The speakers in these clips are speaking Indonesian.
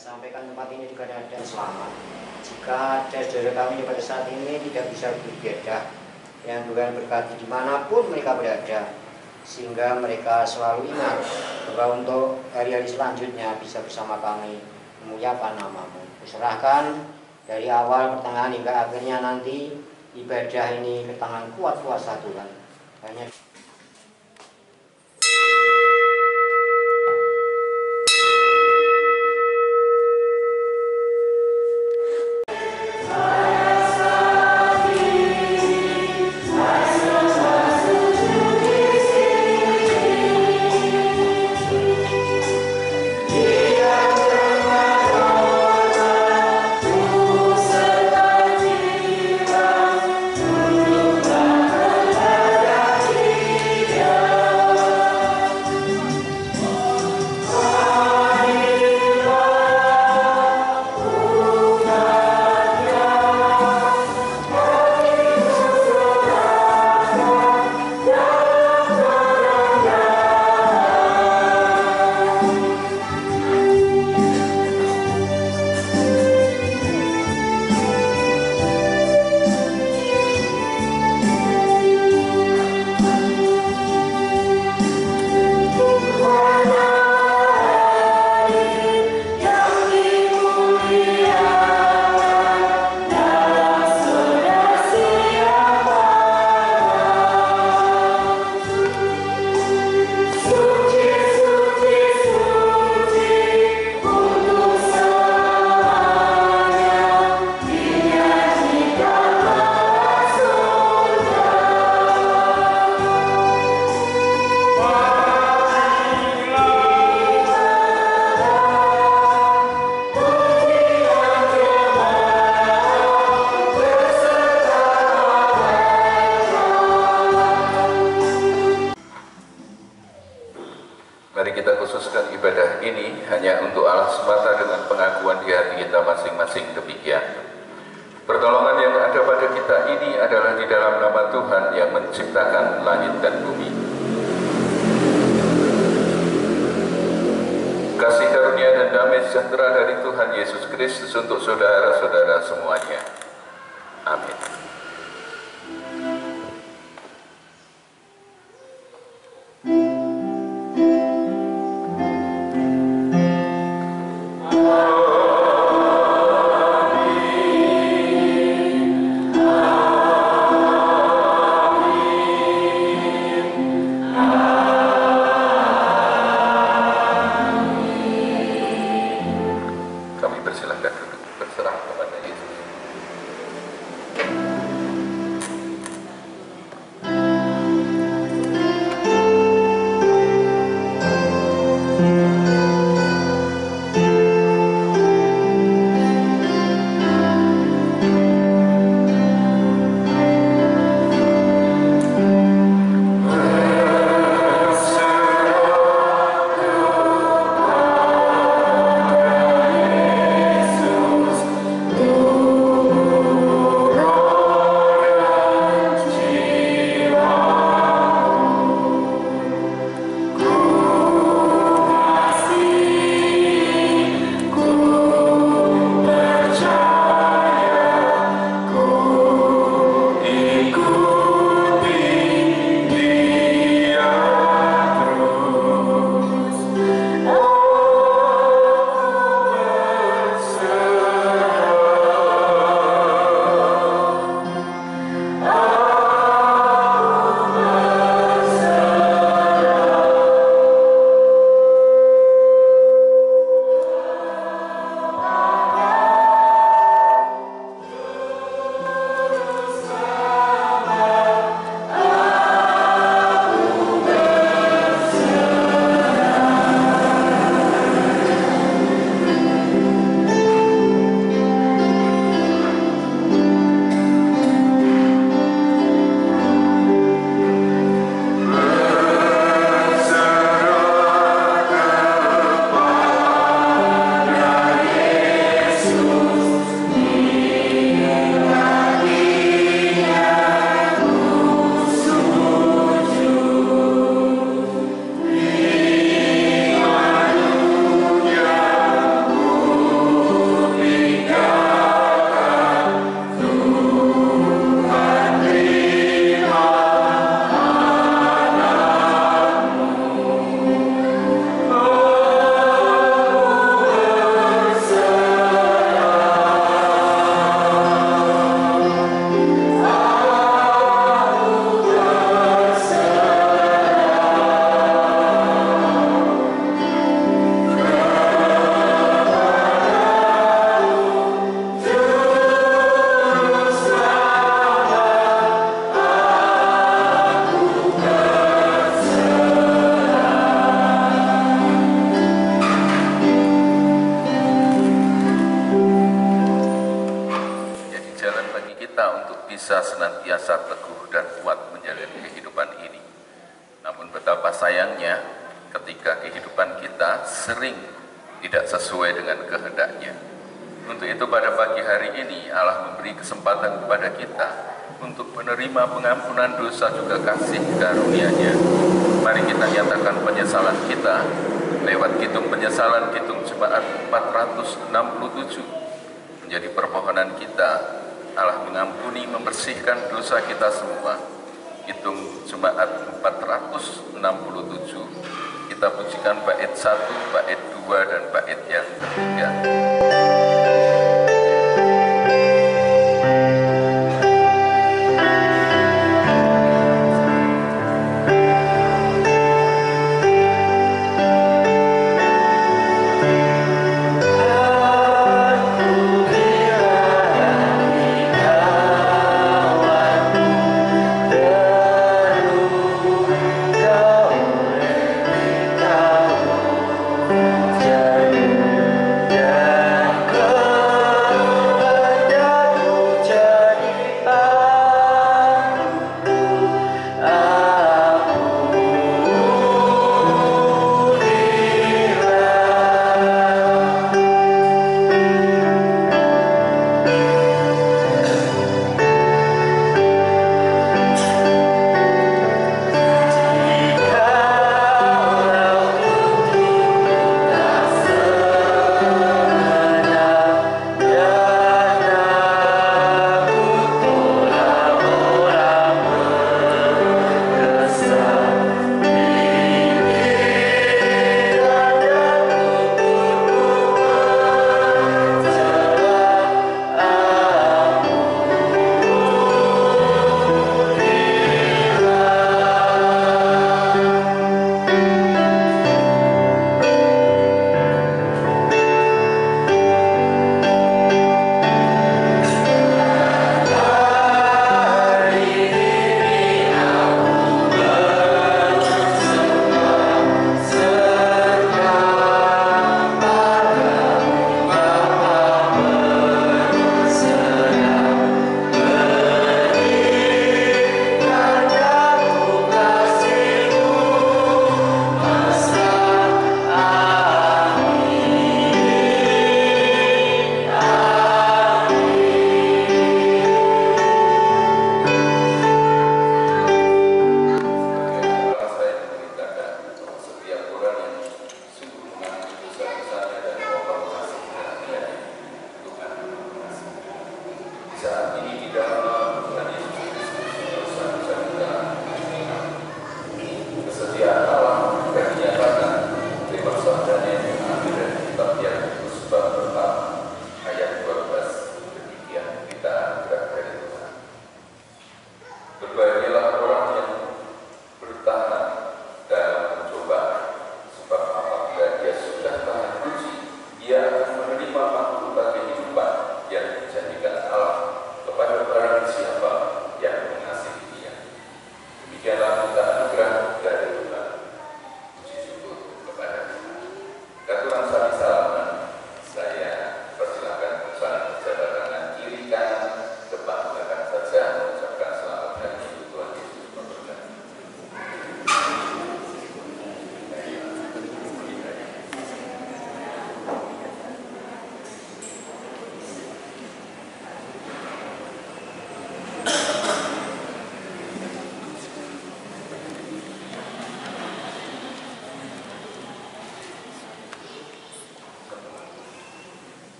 sampaikan tempat ini juga ada selamat. Jika saudara kami pada saat ini tidak bisa beribadah, yang Tuhan berkati dimanapun mereka berada, sehingga mereka selalu ingat bahwa untuk hari-hari selanjutnya bisa bersama kami memuliakan nama-Mu. Kuserahkan dari awal, pertengahan hingga akhirnya nanti ibadah ini ke tangan kuat kuasa Tuhan. Hanya mari kita khususkan ibadah ini hanya untuk Allah semata dengan pengakuan di hati kita masing-masing demikian. Pertolongan yang ada pada kita ini adalah di dalam nama Tuhan yang menciptakan langit dan bumi. Kasih karunia dan damai sejahtera dari Tuhan Yesus Kristus untuk saudara-saudara semuanya. Amin. Kami persilahkan duduk berserah kepada Yesus. senantiasa teguh dan kuat menjalani kehidupan ini. Namun betapa sayangnya ketika kehidupan kita sering tidak sesuai dengan kehendaknya. Untuk itu pada pagi hari ini Allah memberi kesempatan kepada kita untuk menerima pengampunan dosa juga kasih karunia-Nya. Mari kita nyatakan penyesalan kita lewat kitung penyesalan kitung Jemaat 467 menjadi permohonan kita. Allah mengampuni, membersihkan dosa kita semua. Kitung Jemaat 467, kita pujikan bait 1, bait 2, dan bait yang ketiga.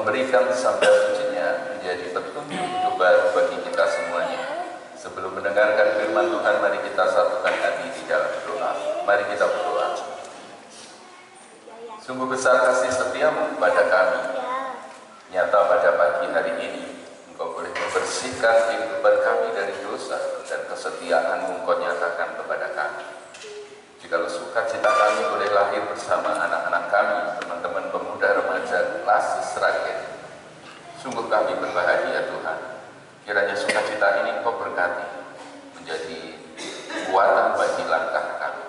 memberikan sabda suci-Nya menjadi petunjuk hidup baru bagi kita semuanya. Sebelum mendengarkan firman Tuhan, mari kita satukan hati di dalam doa. Mari kita berdoa. Sungguh besar kasih setiamu kepada kami. Nyata pada pagi hari ini, Engkau boleh membersihkan kehidupan kami dari dosa, dan kesetiaan-Mu Engkau nyatakan kepada kami. Jikalau sukacita kami boleh lahir bersama anak-anak kami, teman-teman pemuda remaja kelas Sragen. Sungguh kami berbahagia Tuhan. Kiranya sukacita ini Engkau berkati, menjadi kekuatan bagi langkah kami.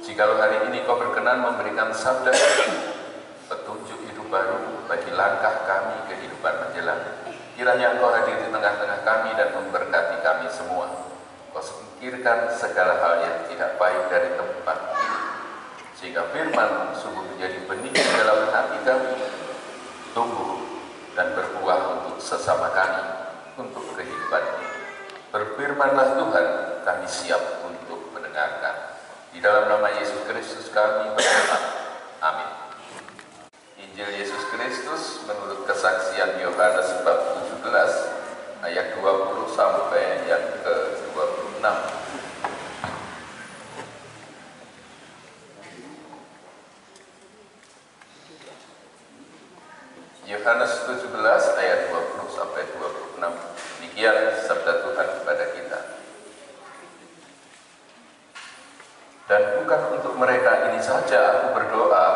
Jikalau hari ini Kau berkenan memberikan sabda petunjuk hidup baru bagi langkah kami Engkau singkirkan segala hal yang tidak baik dari tempat ini, sehingga firman sungguh menjadi benih di dalam hati kami, tumbuh dan berbuah untuk sesama kami, untuk kehidupan ini. Berfirmanlah Tuhan, kami siap untuk mendengarkan. Di dalam nama Yesus Kristus kami berdoa. Amin. Injil Yesus Kristus menurut kesaksian Yohanes bab 17 ayat 20 sampai yang ke-26. Yohanes 17 ayat 20 sampai 26. Demikian sabda Tuhan kepada kita. Dan bukan untuk mereka ini saja aku berdoa,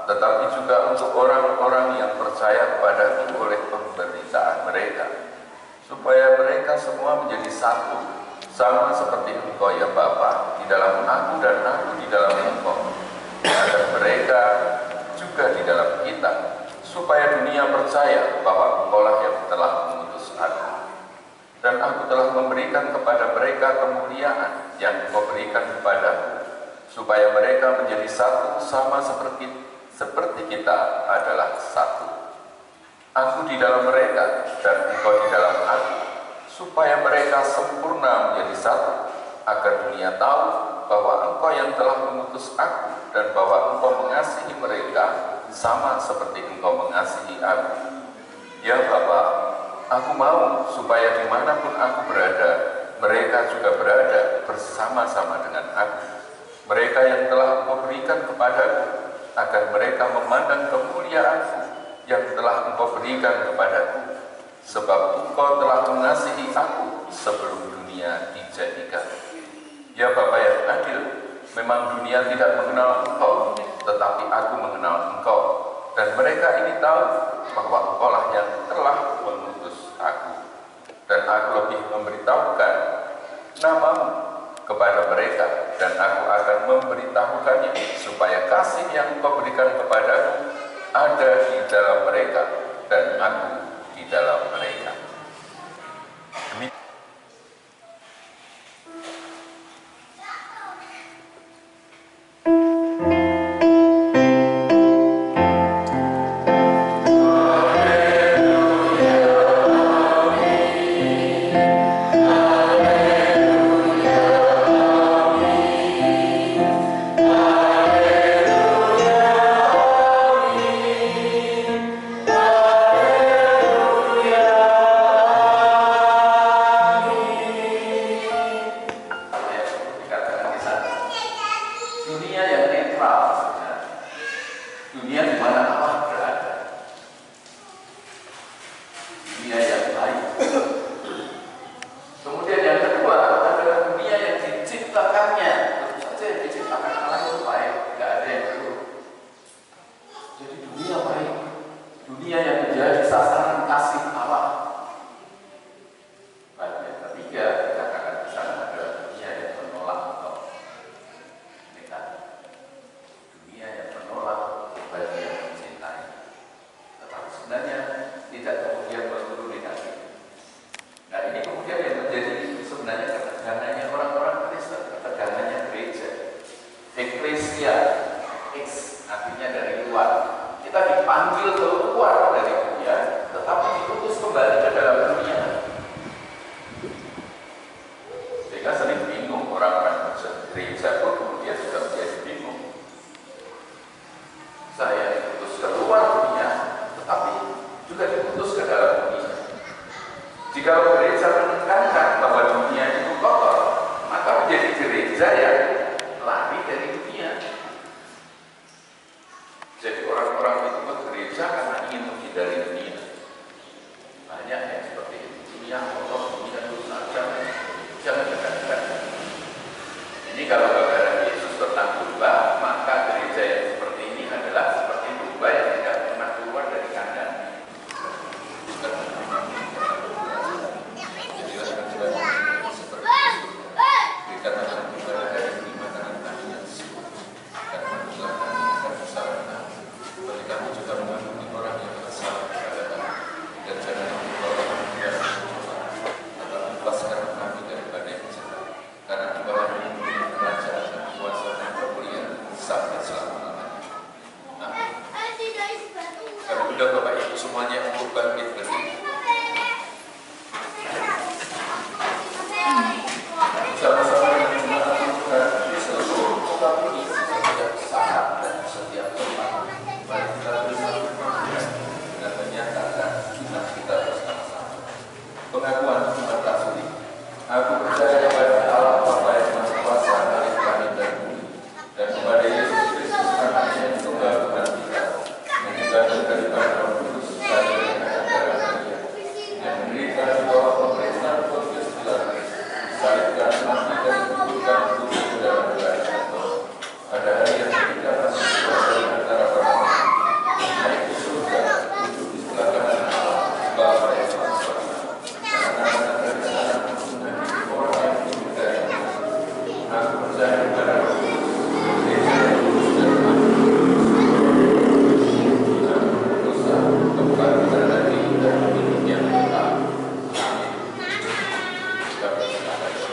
tetapi juga untuk orang-orang yang percaya kepadaku oleh pemberitaan mereka, supaya mereka semua menjadi satu, sama seperti Engkau ya Bapa, di dalam aku dan aku di dalam Engkau, agar mereka juga di dalam kita, supaya dunia percaya bahwa Engkaulah yang telah mengutus aku. Dan aku telah memberikan kepada mereka kemuliaan yang Engkau berikan kepadaku, supaya mereka menjadi satu sama seperti kita adalah satu. Aku di dalam mereka dan Engkau di dalam aku, supaya mereka sempurna menjadi satu, agar dunia tahu bahwa Engkau yang telah mengutus aku dan bahwa Engkau mengasihi mereka sama seperti Engkau mengasihi aku. Ya Bapa, aku mau supaya dimanapun aku berada, mereka juga berada bersama-sama dengan aku. Mereka yang telah Engkau berikan kepadaku, agar mereka memandang kemuliaan-Ku yang telah Engkau berikan kepadaku, sebab Engkau telah mengasihi aku sebelum dunia dijadikan. Ya Bapa yang adil, memang dunia tidak mengenal Engkau, tetapi aku mengenal Engkau, dan mereka ini tahu bahwa Engkaulah yang telah mengutus aku. Dan aku lebih memberitahukan nama-Mu kepada mereka, dan aku akan memberitahukannya, supaya kasih yang Engkau berikan kepadaku ada di dalam mereka, dan aku di dalam mereka. Kalau semuanya untuk bangkit berdiri. Sama-sama dengan jemaat Tuhan di seluruh kota ini, setiap saat dan setiap tempat, mari kita bersama dan menyatakan iman kita bersama-sama. Pengakuan iman tasbih. Aku percaya kepada Allah Bapa yang Maha Kuasa, Khalik langit dan bumi, dan kepada Yesus Kristus Anaknya yang tunggal Tuhan kita, yang digandung daripada Roh Kudus dan dari darah Maria, yang menderita di bawah pemerintahan Pontius Pilatus, disalibkan, mati dan dikuburkan di dalam Tuhan. Pada hari yang ketiga masuk dari antara para mati, naik ke surga, duduk di sebelah kanan Allah Bapa yang Maha Kuasa. Aku percaya kepada gereja yang kudus dan dosa, tempat ibadah dan hidup yang kekal. Amin. Kami silakan.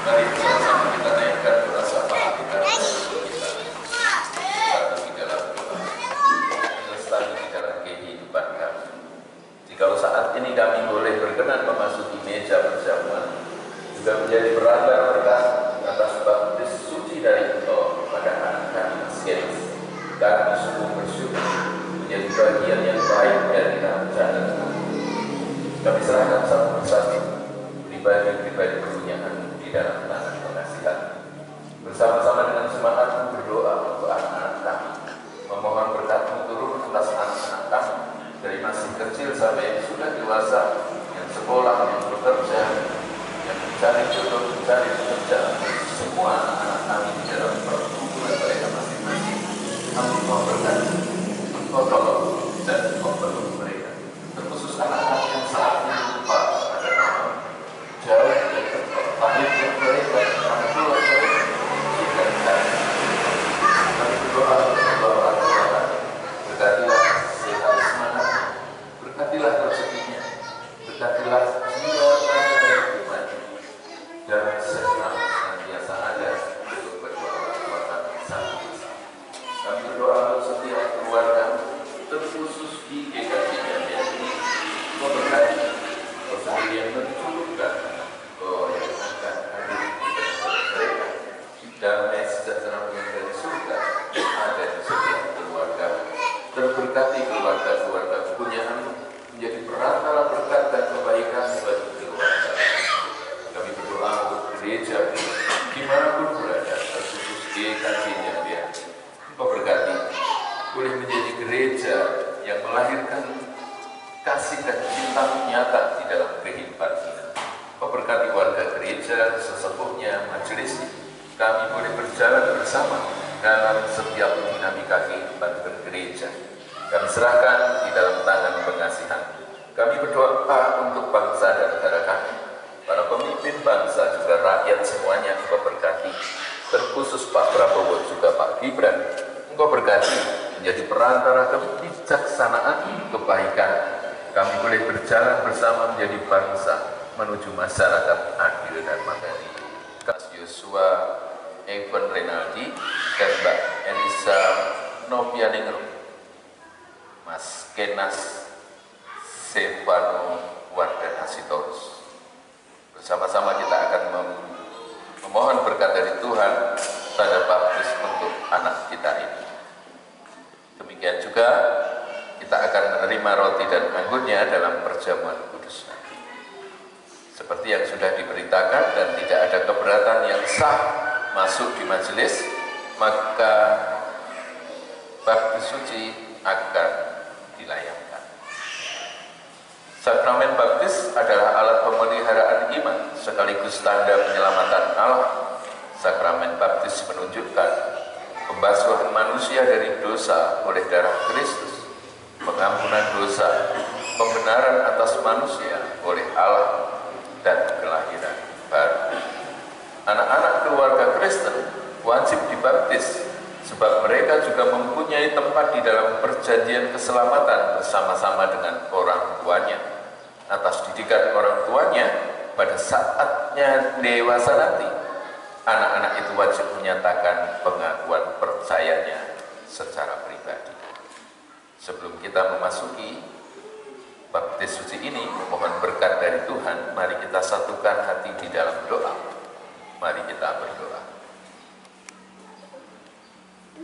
Mari bersama kita naikkan doa syafaat kita di dalam doa. Lestari di dalam kehidupan kami. Jikalau saat ini kami boleh berkenan memasuki meja perjamuan, juga menjadi perantara berkat atas baptis suci dari Engkau pada anak kami Maskenas, kami sungguh bersyukur menjadi bagian yang baik dari rencana Tuhan. Kami serahkan satu persatu pribadi-pribadi perpunyaan di dalam tangan pengasihan. Bersama-sama dengan semangat berdoa untuk anak-anak kami, memohon berkat-Mu turun atas anak-anak kami, dari masih kecil sampai yang sudah dewasa, yang sekolah, yang bekerja, yang mencari jodoh, mencari pekerjaan, semua anak-anak kami di dalam perkumpulan mereka masing-masing. Kami mau berkati, Engkau tolong dan Engkau peluk mereka, terkhusus anak-anak yang saat ini lupa pada nama, jauh dari tempat pahit yang mereka, karena keluarga mereka sudah cari. Kami berdoa untuk Bapak Tuhan, berkatilah sehat semangatnya, berkatilah rezekinya, berkatilah jiwa dan imannya, dan senantiasa ada untuk kedua orang tua kami saat ini. Kami berdoa untuk setiap keluarga, terkhusus di GKJ-nya ini. Kau berkati, Kau sendiri yang mencurahkan, Kau yang akan hadir di tengah mereka. Damai sejahtera dari surga ada di setiap keluarga. Terberkati keluarga-keluarga kepunyaan menjadi perantara berkat dan kebaikan bagi keluarga. Kami berdoa untuk gereja dimanapun berada, terkhusus GKJ-nya dia. Kau berkati, boleh menjadi gereja yang melahirkan kasih dan cinta nyata di dalam kehidupan kita. Kau berkati warga gereja, sesepuhnya, majelisnya. Kami boleh berjalan bersama dalam setiap dinamika kehidupan bergereja. Kami serahkan di dalam tangan pengasihan. Kami berdoa untuk bangsa dan negara kami, para pemimpin bangsa juga rakyat semuanya. Engkau berkati, terkhusus Pak Prabowo juga Pak Gibran. Engkau berkati menjadi perantara kebijaksanaan, kebaikan. Kami boleh berjalan bersama menjadi bangsa menuju masyarakat adil dan madani. Mas Yosua Evan Renaldi dan Mbak Elisa Novianingrum, Mas Kenas Stefano Wardana Sitorus. Bersama-sama kita akan memohon berkat dari Tuhan tanda baptis untuk anak kita ini. Demikian juga kita akan menerima roti dan anggurnya dalam perjamuan kudus nanti. Seperti yang sudah diberitakan dan tidak ada keberatan yang sah masuk di majelis, maka baptis suci akan dilayangkan. Sakramen baptis adalah alat pemeliharaan iman sekaligus tanda penyelamatan Allah. Sakramen baptis menunjukkan pembasuhan manusia dari dosa oleh darah Kristus, pengampunan dosa, pembenaran atas manusia oleh Allah, dan kelahiran baru. Anak-anak keluarga Kristen wajib dibaptis sebab mereka juga mempunyai tempat di dalam perjanjian keselamatan bersama-sama dengan orang tuanya. Atas didikan orang tuanya pada saatnya dewasa nanti, anak-anak itu wajib menyatakan pengakuan percayanya secara pribadi. Sebelum kita memasuki baptis suci ini, memohon berkat dari Tuhan, mari kita satukan hati di dalam doa. Mari kita berdoa.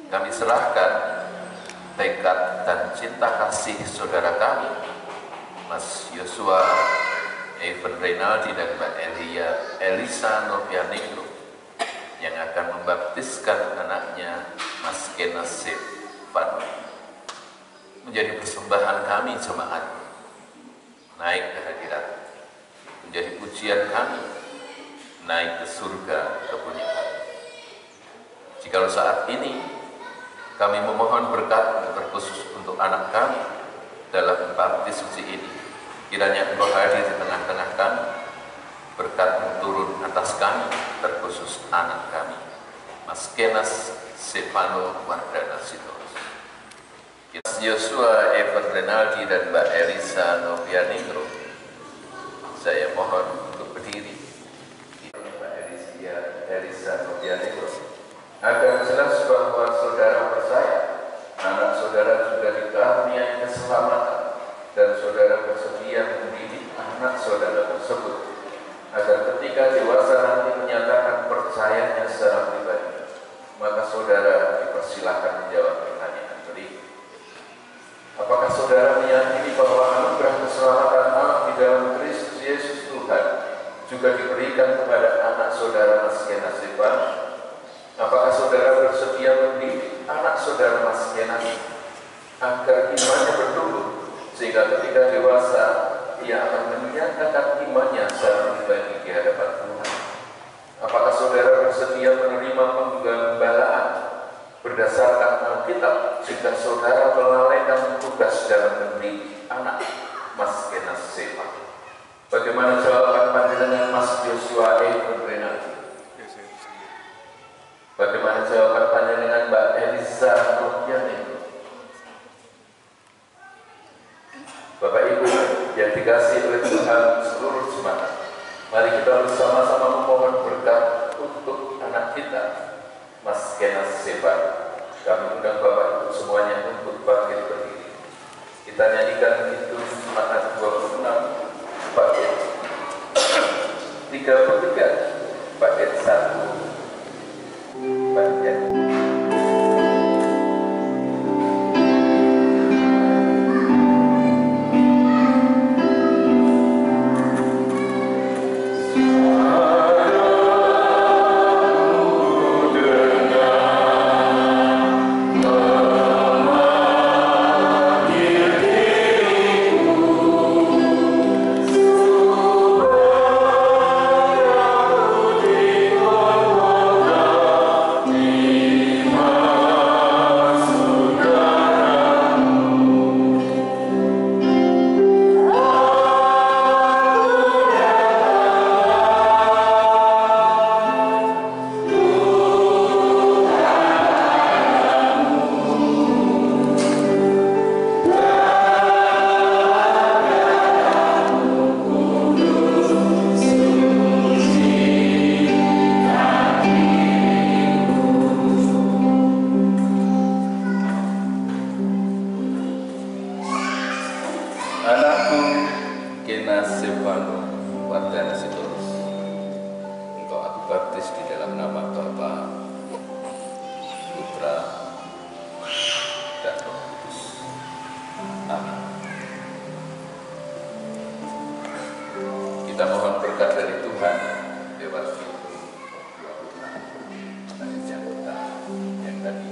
Kami serahkan tekad dan cinta kasih saudara kami, Mas Yosua Evan Renaldi dan Mbak Elisa Novianegro, yang akan membaptiskan anaknya Mas Kenas Stefano, menjadi persembahan kami jemaat, naik ke hadirat, menjadi pujian kami, naik ke surga kepunyaan. Jikalau saat ini kami memohon berkat terkhusus untuk anak kami dalam baptis suci ini, kiranya Engkau hadir di tengah-tengah kami, berkat turun atas kami, terkhusus anak kami, Mas Kenas Stefano Wardana Sitorus. Mas Yosua Evan Renaldi dan Mbak Elisa Novianegro, saya mohon untuk berdiri. Mbak Elisa Novianegro, agar jelas bahwa saudara percaya anak saudara sudah dikaruniai keselamatan dan saudara bersedia mendidik anak saudara tersebut agar ketika dewasa nanti menyatakan percayanya secara pribadi, maka saudara dipersilahkan menjawab pertanyaan berikut. Apakah saudara meyakini bahwa anugerah keselamatan Allah di dalam Kristus Yesus Tuhan juga diberikan kepada anak saudara Mas Kenas Stefano? Apakah saudara bersedia mendidik anak saudara Mas Kenas agar imannya bertumbuh, sehingga ketika dewasa ia akan menyatakan imannya secara pribadi di hadapan Tuhan? Apakah saudara bersedia menerima penggembalaan berdasarkan Alkitab jika saudara melalaikan tugas dalam mendidik anak Mas Kenas Stefano? Bagaimana jawaban pandangan Mas Yosua Evan Renaldi? Bagaimana jawaban pandangan Mbak Elisa Novianegro? Bapak Ibu yang dikasihi oleh Tuhan seluruh jemaat, mari kita bersama-sama memohon berkat untuk anak kita, Mas Kenas Stefano. Kami undang Bapak Ibu semuanya untuk bangkit berdiri. Kita nyanyikan itu Jemaat 26, bait 33, bait 1. Bagian kita mohon berkat dari Tuhan lewat itu yang tadi.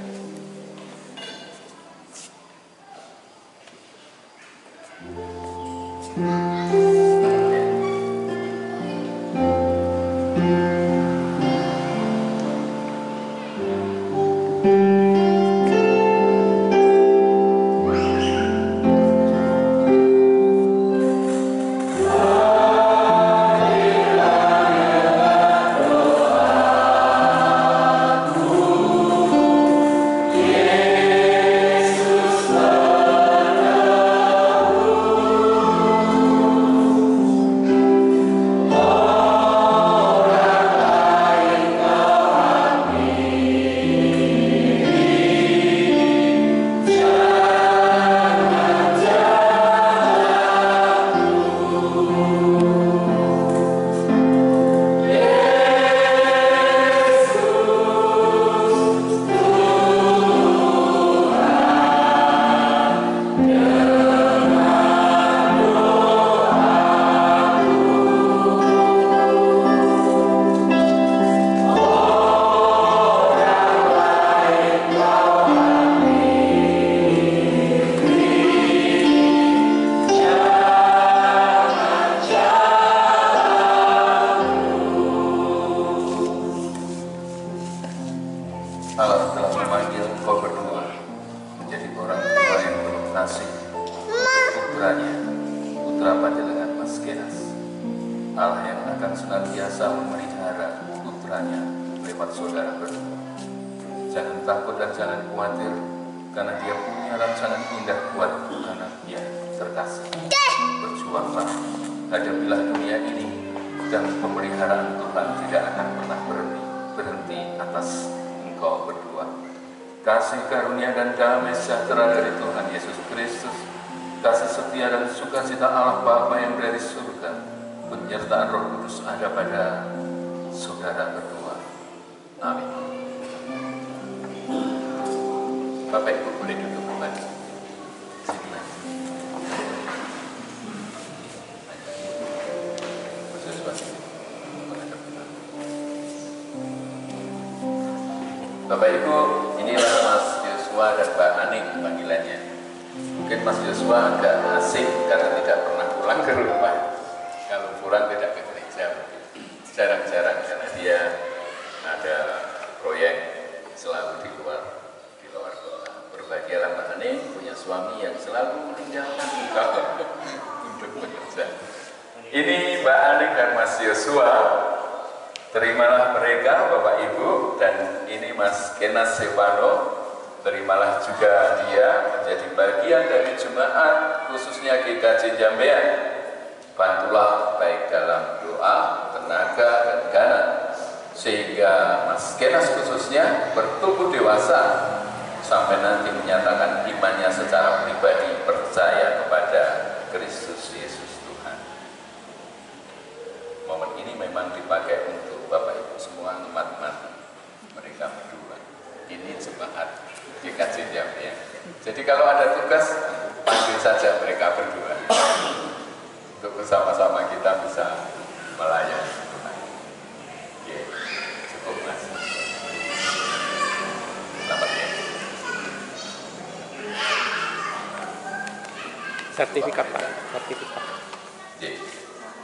putranya, putra panjenengan Mas Kenas. Allah yang akan senantiasa memelihara putranya lewat saudara berdua. Jangan takut dan jangan khawatir, karena dia punya rancangan indah buat anak dia terkasih. Berjuanglah, hadapilah dunia ini, dan pemeliharaan Tuhan tidak akan pernah berhenti atas engkau berdua. Kasih karunia dan damai sejahtera dari Tuhan Yesus Kristus, kasih setia dan sukacita Allah Bapa yang dari surga, penyertaan Roh Kudus ada pada saudara berdua. Amin. Bapak Ibu boleh duduk kembali. Sini. Bapak Ibu, inilah Mas Yosua dan Mbak Aning panggilannya. Mungkin Mas Yosua agak asing karena tidak pernah pulang ke rumah. Kalau pulang tidak ke gereja, jarang-jarang karena dia ada proyek selalu di luar kota. Berbahagialah Mbak Aning punya suami yang selalu meninggalkan engkau untuk bekerja. Ini Mbak Aning dan Mas Yosua. Terimalah mereka Bapak Ibu, dan ini Mas Kenas Stefano, terimalah juga dia menjadi bagian dari jemaat khususnya GKJ Jambean. Bantulah baik dalam doa, tenaga, dan dana, sehingga Mas Kenas khususnya bertumbuh dewasa sampai nanti menyatakan imannya secara pribadi percaya kepada Kristus Yesus Tuhan. Momen ini memang dipakai untuk Bapak Ibu semua nikmat-nikmati mereka berdua. Ini jemaat GKJ Jambean. Jadi kalau ada tugas, panggil saja mereka berdua untuk bersama-sama kita bisa melayani Tuhan. Oke, cukup Mas. Selamat ya. Sertifikat Pak, sertifikat.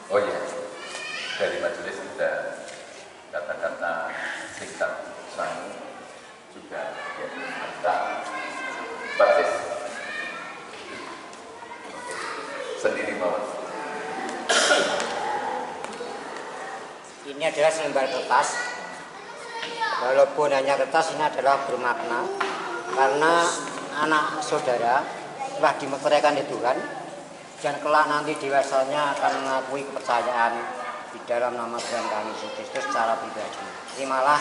Oh iya, dari majelis kita kata-kata singkat sang juga ya, kita basis sendiri mau. Ini adalah selembar kertas. Walaupun hanya kertas, ini adalah bermakna karena anak saudara telah dimeteraikan di Tuhan dan kelak nanti dewasanya akan mengakui kepercayaan di dalam nama Tuhan kami Yesus Kristus secara pribadi. Terimalah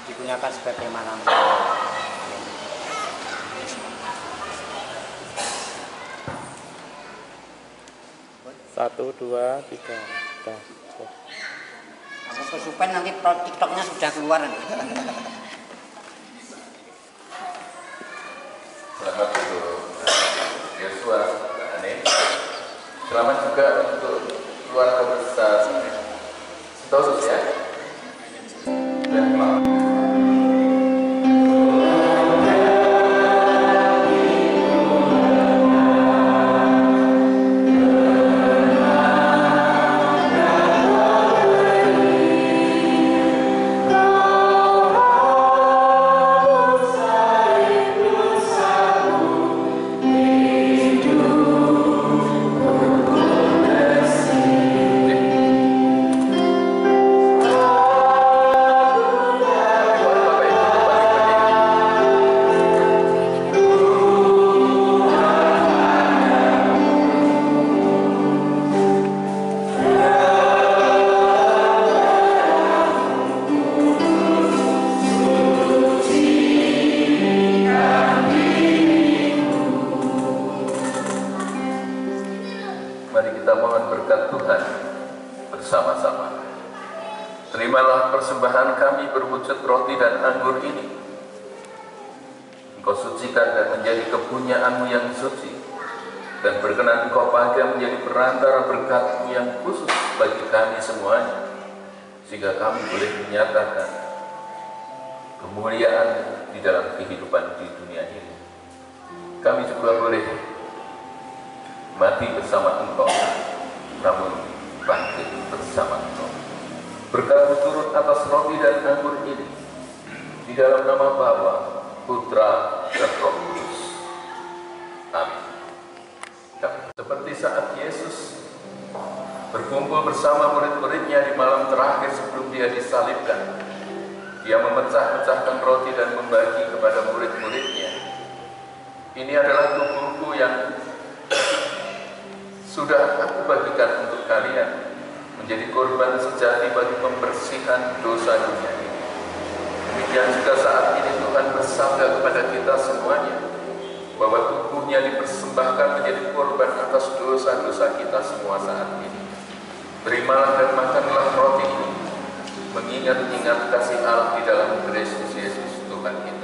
digunakan sebagai mana. 1, 2, 3. Kamu kesupen nanti TikToknya sudah keluar. Selamat untuk Yosua Aning. Selamat juga untuk keluarga besar Stosus ya. Dan Pak. Mari kita mohon berkat Tuhan bersama-sama. Terimalah persembahan kami berwujud roti dan anggur ini. Engkau sucikan dan menjadi kepunyaanmu yang suci, dan berkenan Engkau pakai menjadi perantara berkat-Mu yang khusus bagi kami semuanya, sehingga kami boleh menyatakan kemuliaan di dalam kehidupan di dunia ini. Kami juga boleh mati bersama Engkau, namun bangkit bersama Engkau. Berkat-Mu turut atas roti dan anggur ini, di dalam nama Bapa, Putra, dan Roh Kudus. Amin. Seperti seperti saat Yesus berkumpul bersama murid-muridnya di malam terakhir sebelum dia disalibkan. Dia memecah-mecahkan roti dan membagi kepada murid-muridnya. Ini adalah tubuhku yang sudah aku bagikan untuk kalian, menjadi korban sejati bagi pembersihan dosa dunia ini. Demikian juga saat ini Tuhan bersabda kepada kita semuanya, bahwa tubuhnya dipersembahkan menjadi korban atas dosa-dosa kita semua saat ini. Terimalah dan makanlah roti ini, mengingat-ingat kasih Allah di dalam Kristus Yesus Tuhan kita.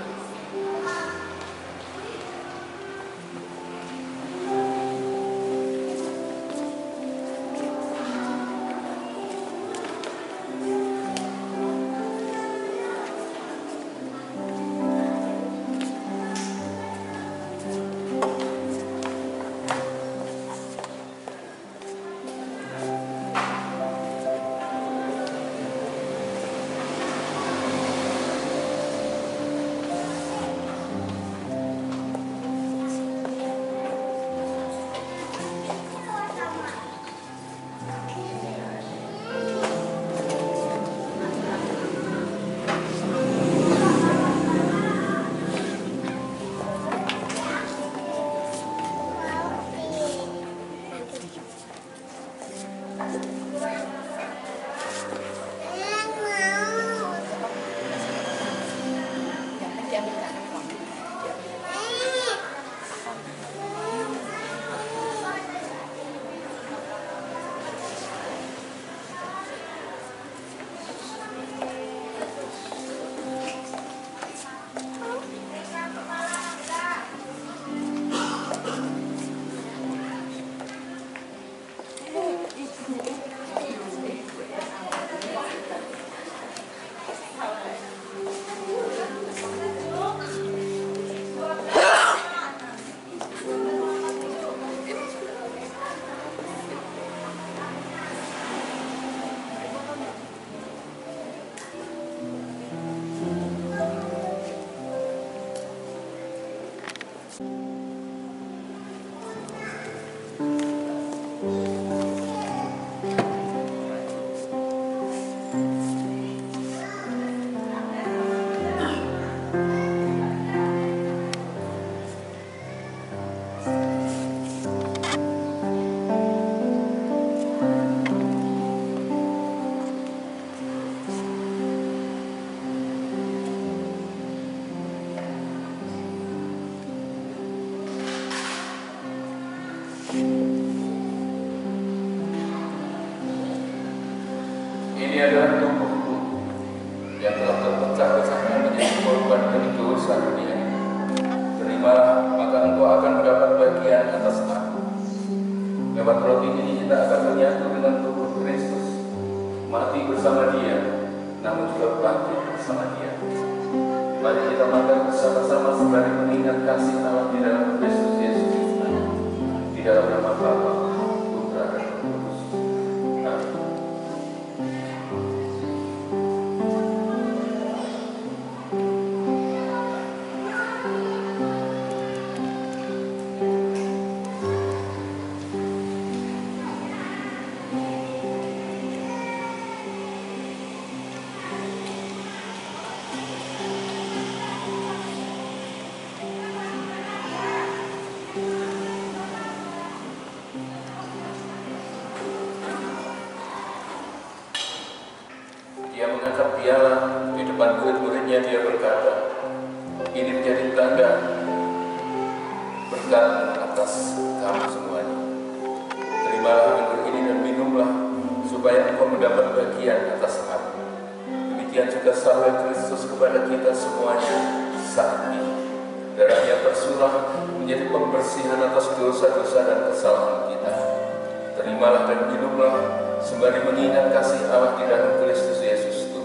Ini adalah tubuhku yang telah terpecah-pecahkan menjadi korban dari dosa dunia. Terimalah, maka engkau akan mendapat bagian atas aku. Lewat roti ini kita akan menyatu dengan tubuh Kristus, mati bersama Dia, namun juga bangkit bersama Dia. Mari kita makan bersama-sama sembari mengingat kasih Allah di dalam Kristus Yesus. Di dalam nama Bapa, Putra dan Roh Kudus. Amin. Dia mengangkat piala di depan murid-muridnya. Dia berkata, ini menjadi tanda berkat atas kamu semuanya. Terimalah anggur ini dan minumlah, supaya engkau mendapat bagian atas aku. Demikian juga salib Kristus kepada kita semuanya saat ini. Darahnya tersurah menjadi pembersihan atas dosa-dosa dan kesalahan kita. Terimalah dan minumlah, sembari mengingat kasih Allah di dalam Kristus Yesus Tuhan.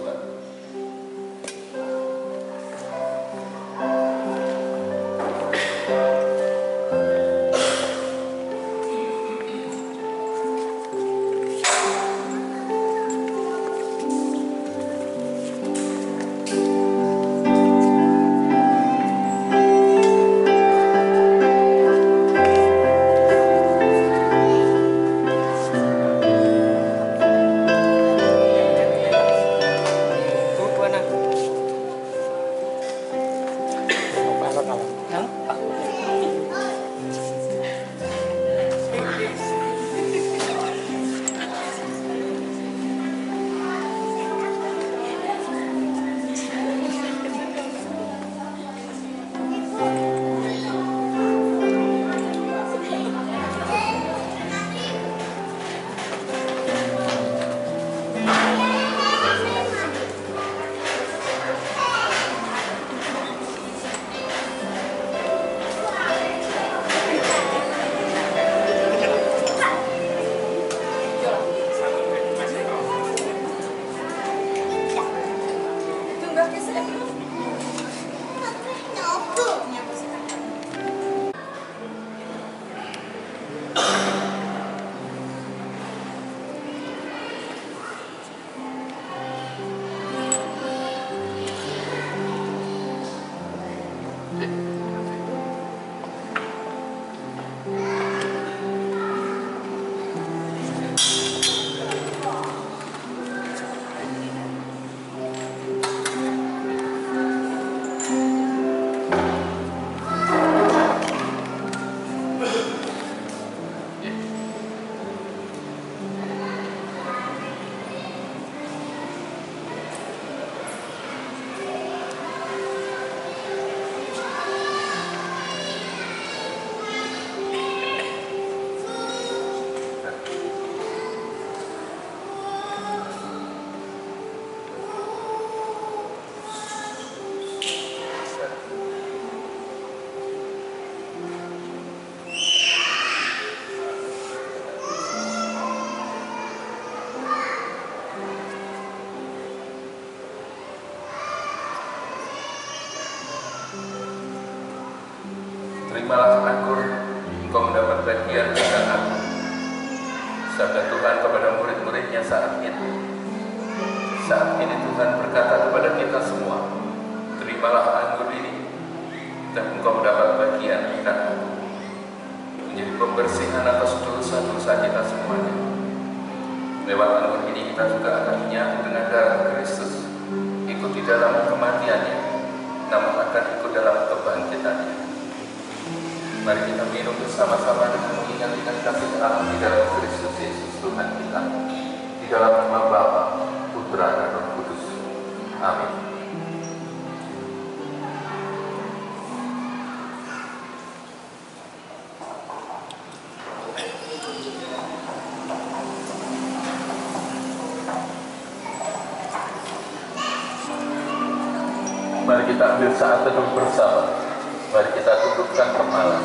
Sabda Tuhan kepada murid-muridnya saat itu. Saat ini Tuhan berkata kepada kita semua, terimalah anggur ini, dan engkau mendapat bagian ikan aku, menjadi pembersihan atas dosa-dosa kita semuanya. Lewat anggur ini kita juga akan menyatu dengan darah Kristus, ikut di dalam kematiannya, namun akan ikut dalam kebangkitannya. Mari kita minum bersama-sama dengan mengingat kasih Allah di dalam Kristus Yesus Tuhan kita, di dalam nama Bapa, Putra dan Roh Kudus. Amin. Mari kita ambil saat teduh bersama. Mari kita tundukkan kepala.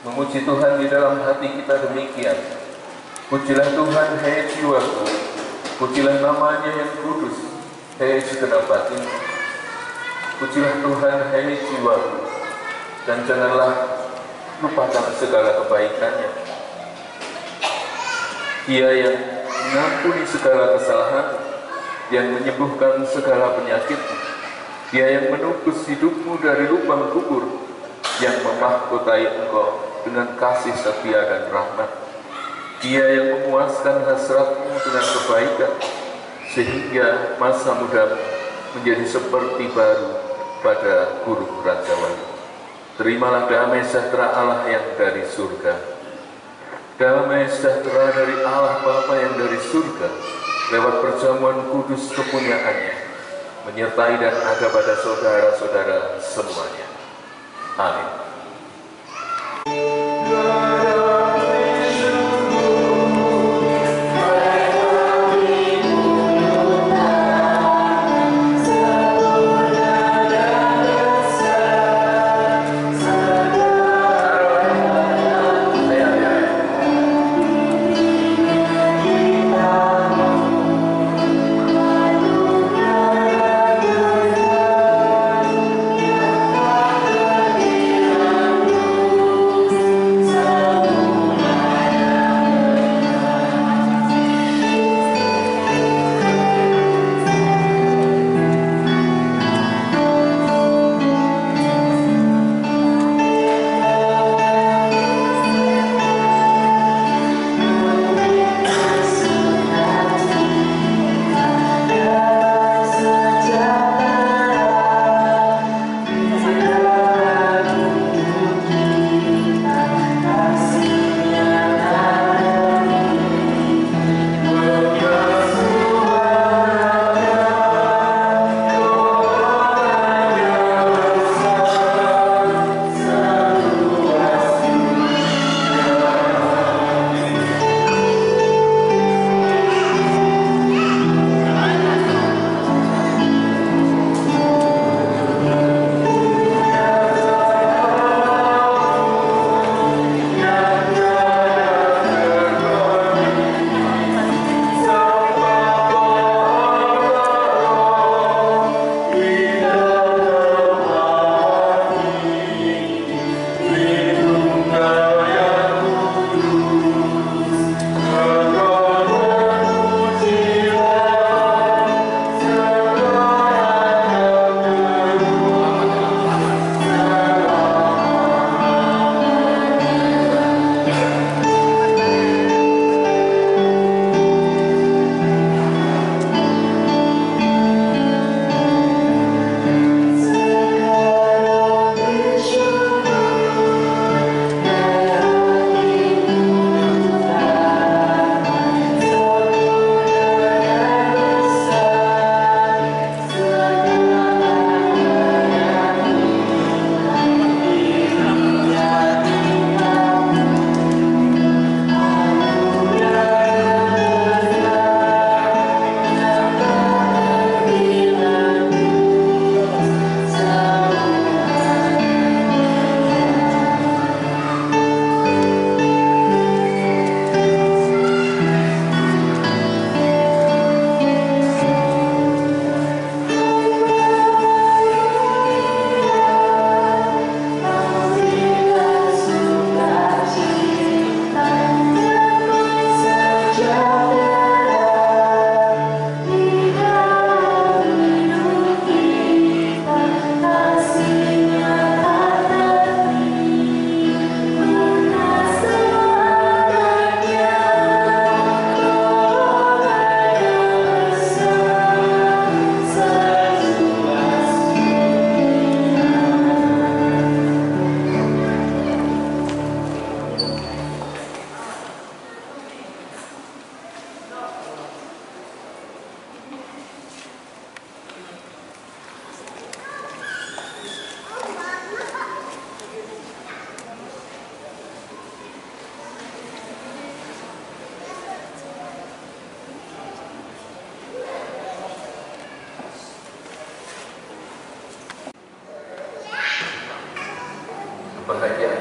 Memuji Tuhan di dalam hati kita demikian. Pujilah Tuhan, hai jiwaku. Pujilah namanya yang kudus, hai segenap batin. Pujilah Tuhan, hai jiwaku. Dan janganlah lupakan segala kebaikannya. Dia yang mengampuni segala kesalahan, yang menyembuhkan segala penyakit, Dia yang menubus hidupmu dari lubang kubur, yang memahkotai engkau dengan kasih setia dan rahmat. Dia yang memuaskan hasratmu dengan kebaikan, sehingga masa mudamu menjadi seperti baru pada gurun ranjauan. Terimalah damai sejahtera Allah yang dari surga. Damai sejahtera dari Allah Bapa yang dari surga, lewat perjamuan kudus kepunyaannya, menyertai dan ada pada saudara-saudara semuanya. Amin. Amin.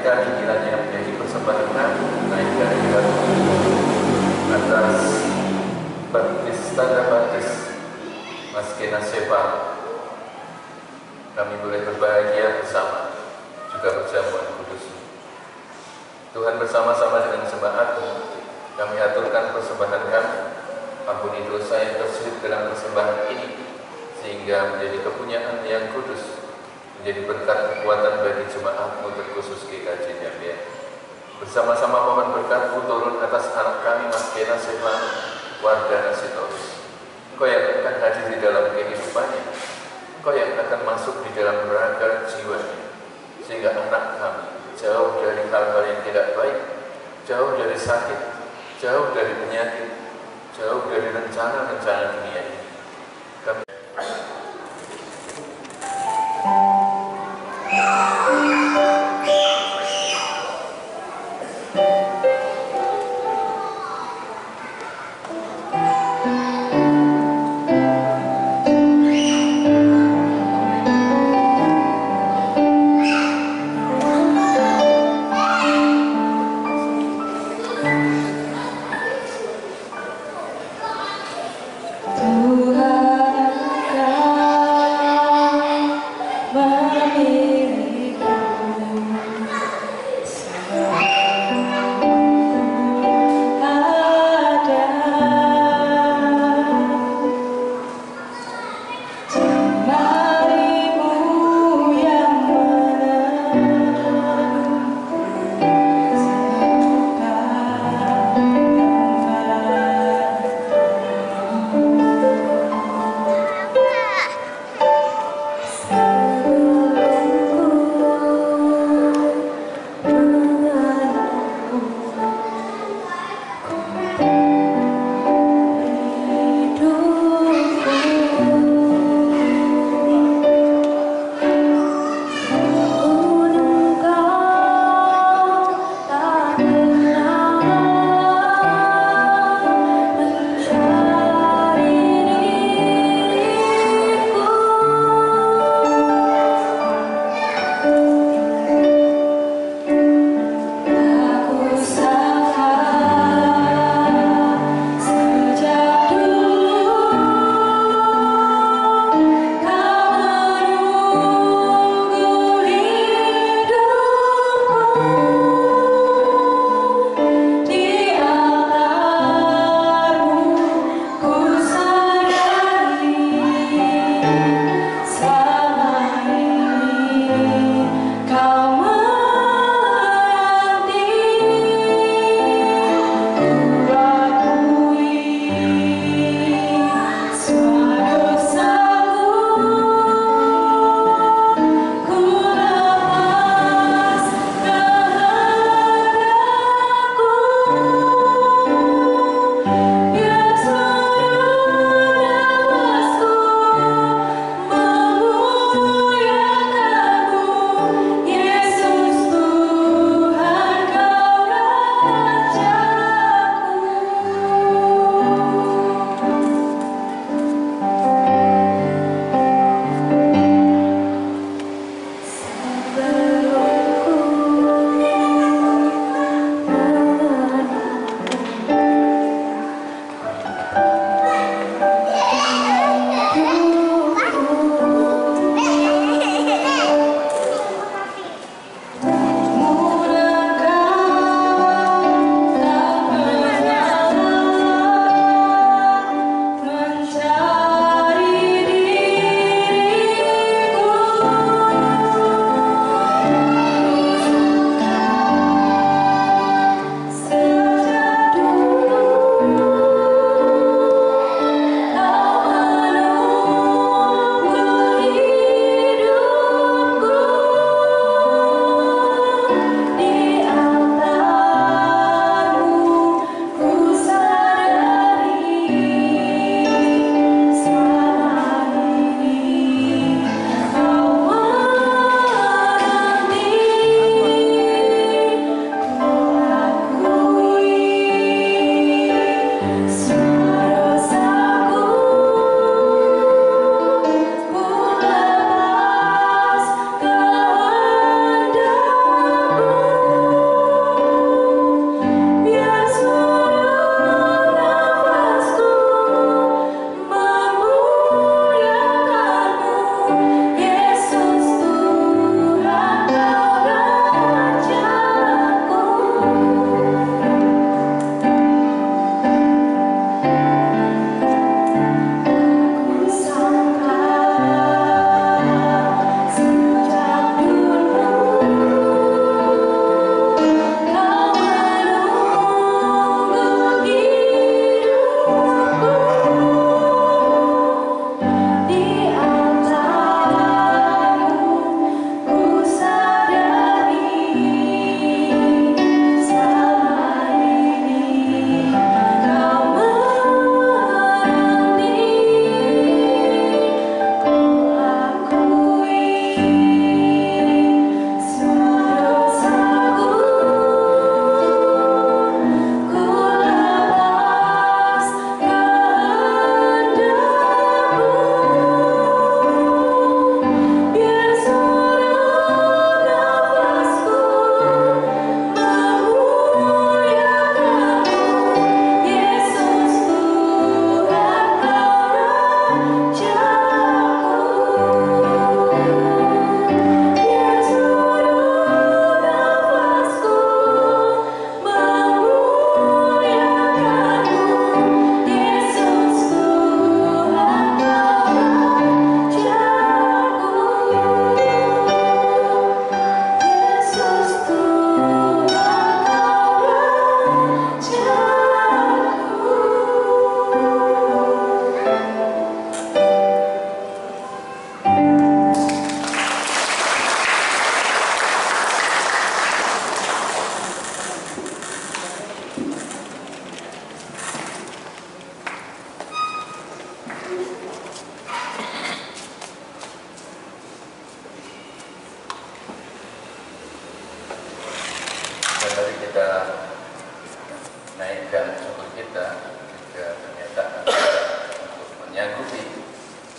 kami kiranya menjadi persembahan kami naik dari dalam atas baptis tanda baptis Mas Kena Sepal. Kami boleh berbahagia bersama, juga berjamuan kudus. Tuhan bersama-sama dengan jemaat-Mu, kami aturkan persembahan kami. Ampuni dosa yang terselip dalam persembahan ini, sehingga menjadi kepunyaan yang kudus, menjadi berkat kekuatan bagi jemaat-Mu terkhusus GKJ Jambian. Bersama-sama mohon berkat-Mu turun atas anak kami Mas Kena Sepal, Wardana Sitorus. Engkau yang akan hadir di dalam kehidupannya, Engkau yang akan masuk di dalam raga jiwanya, sehingga anak kami jauh dari hal-hal yang tidak baik, jauh dari sakit, jauh dari penyakit, jauh dari rencana-rencana dunia ini. Kami Tuhan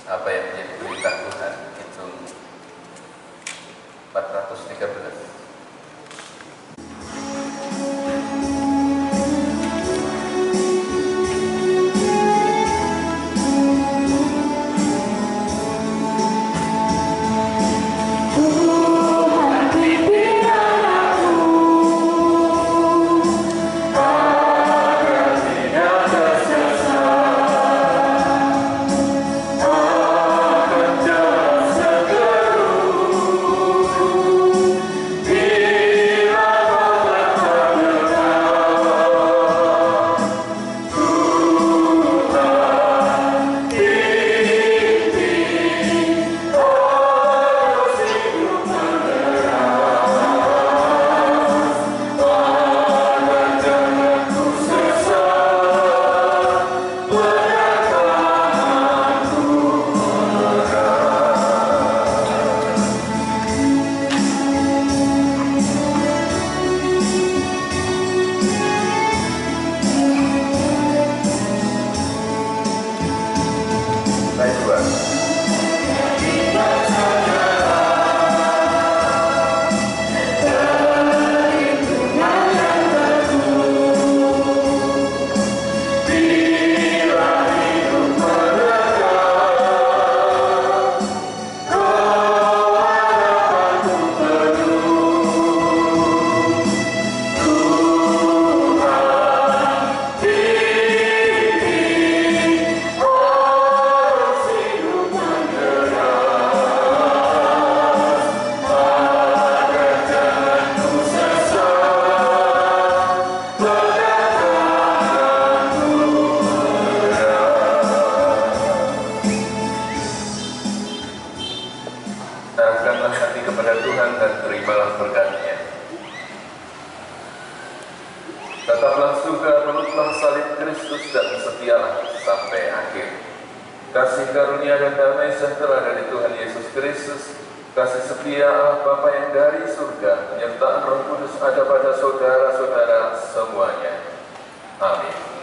apa yang menjadi perintah Tuhan. Hitung 413. Serahkanlah hati kepada Tuhan dan terimalah berkat-Nya. Tetaplah suka, peluklah salib Kristus dan setialah sampai akhir. Kasih karunia dan damai sejahtera dari Tuhan Yesus Kristus, kasih setia Allah Bapa yang dari surga, penyertaan Roh Kudus ada pada saudara-saudara semuanya. Amin.